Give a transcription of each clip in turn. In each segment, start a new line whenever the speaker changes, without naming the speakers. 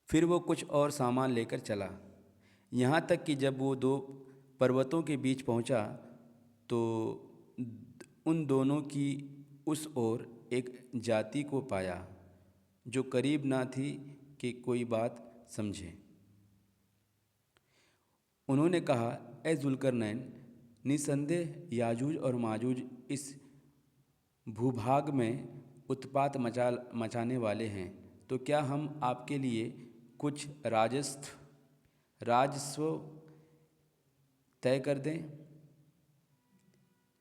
फिर वो कुछ और सामान लेकर चला। यहाँ तक कि जब वो दो पर्वतों के बीच पहुँचा तो उन दोनों की उस ओर एक जाति को पाया जो करीब ना थी कि कोई बात समझे। उन्होंने कहा, ए जुल्करनैन, निसंदेह याजूज और माजूज इस भूभाग में उत्पात मचाने वाले हैं, तो क्या हम आपके लिए कुछ राजस्व तय कर दें,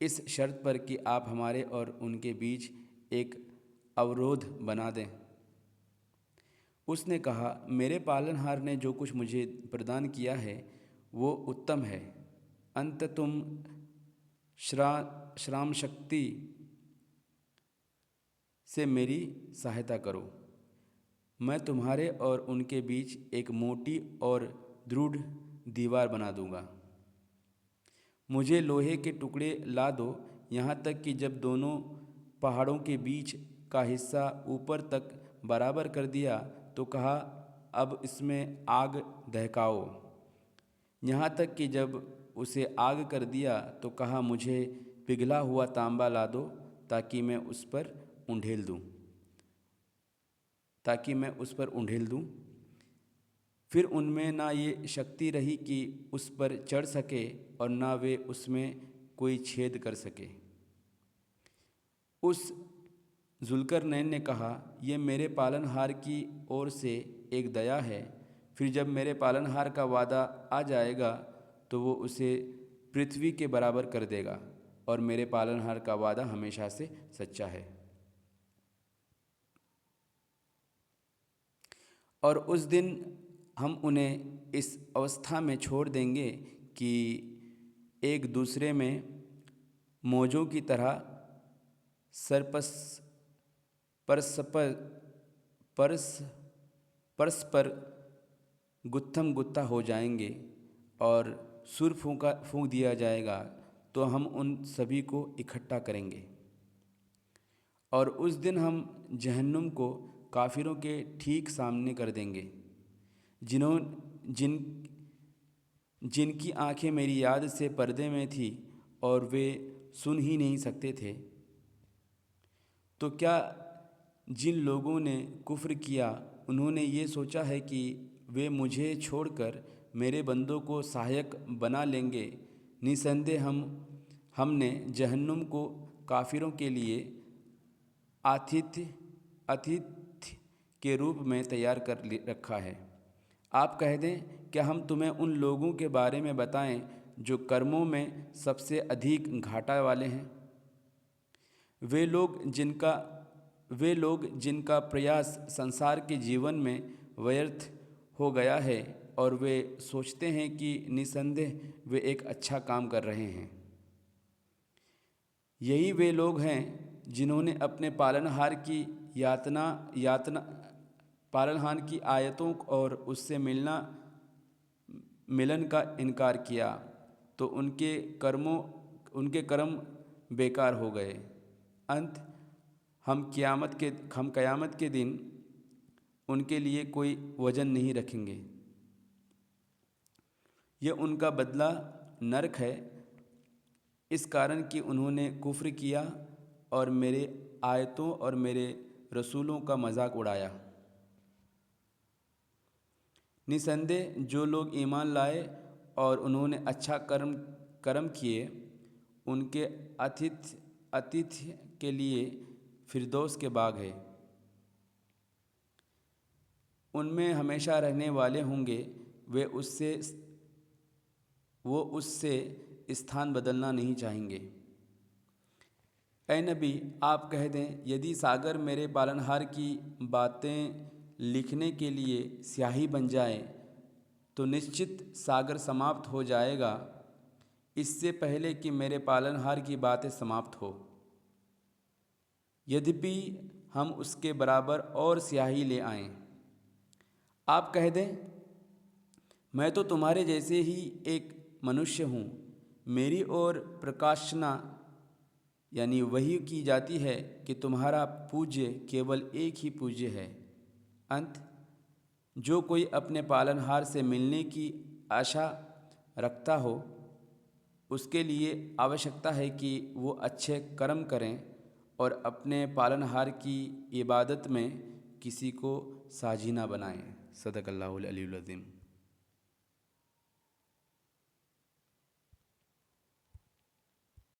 इस शर्त पर कि आप हमारे और उनके बीच एक अवरोध बना दें। उसने कहा, मेरे पालनहार ने जो कुछ मुझे प्रदान किया है वो उत्तम है। अंत तुम श्राम शक्ति से मेरी सहायता करो। मैं तुम्हारे और उनके बीच एक मोटी और दृढ़ दीवार बना दूंगा। मुझे लोहे के टुकड़े ला दो, यहाँ तक कि जब दोनों पहाड़ों के बीच का हिस्सा ऊपर तक बराबर कर दिया तो कहा, अब इसमें आग दहकाओ। यहाँ तक कि जब उसे आग कर दिया तो कहा, मुझे पिघला हुआ तांबा ला दो ताकि मैं उस पर उंडेल दूँ। फिर उनमें ना ये शक्ति रही कि उस पर चढ़ सके और ना वे उसमें कोई छेद कर सके। उस जुल्करनैन ने कहा, यह मेरे पालनहार की ओर से एक दया है। फिर जब मेरे पालनहार का वादा आ जाएगा तो वो उसे पृथ्वी के बराबर कर देगा, और मेरे पालनहार का वादा हमेशा से सच्चा है। और उस दिन हम उन्हें इस अवस्था में छोड़ देंगे कि एक दूसरे में मौजों की तरह परस्पर परस्पर गुत्थम गुत्था हो जाएंगे, और सुर फूंक दिया जाएगा तो हम उन सभी को इकट्ठा करेंगे। और उस दिन हम जहन्नुम को काफिरों के ठीक सामने कर देंगे, जिनकी आंखें मेरी याद से पर्दे में थी और वे सुन ही नहीं सकते थे। तो क्या जिन लोगों ने कुफ्र किया उन्होंने ये सोचा है कि वे मुझे छोड़कर मेरे बंदों को सहायक बना लेंगे? निसंदेह हमने जहन्नुम को काफिरों के लिए आतिथ्य के रूप में तैयार कर रखा है। आप कह दें, क्या हम तुम्हें उन लोगों के बारे में बताएं जो कर्मों में सबसे अधिक घाटा वाले हैं? वे लोग जिनका प्रयास संसार के जीवन में व्यर्थ हो गया है और वे सोचते हैं कि निसंदेह वे एक अच्छा काम कर रहे हैं। यही वे लोग हैं जिन्होंने अपने पालनहार की आयतों और उससे मिलन का इनकार किया, तो उनके कर्म बेकार हो गए। हम क़यामत के दिन उनके लिए कोई वजन नहीं रखेंगे। यह उनका बदला नरक है, इस कारण कि उन्होंने कुफ्र किया और मेरे आयतों और मेरे रसूलों का मजाक उड़ाया। निसंदेह जो लोग ईमान लाए और उन्होंने अच्छा कर्म किए, उनके आतिथ्य के लिए फिरदौस के बाग है। उनमें हमेशा रहने वाले होंगे, वो उससे स्थान बदलना नहीं चाहेंगे। ऐ नबी, आप कह दें, यदि सागर मेरे पालनहार की बातें लिखने के लिए स्याही बन जाए तो निश्चित सागर समाप्त हो जाएगा, इससे पहले कि मेरे पालनहार की बातें समाप्त हो। यद्यपि हम उसके बराबर और स्याही ले आएं। आप कह दें, मैं तो तुम्हारे जैसे ही एक मनुष्य हूँ। मेरी ओर प्रकाशना यानी वही की जाती है कि तुम्हारा पूज्य केवल एक ही पूज्य है। जो कोई अपने पालनहार से मिलने की आशा रखता हो उसके लिए आवश्यकता है कि वो अच्छे कर्म करें और अपने पालनहार की इबादत में किसी को साझी ना बनाएं। सदक़ल्लाहुल अलीयुल अज़ीम।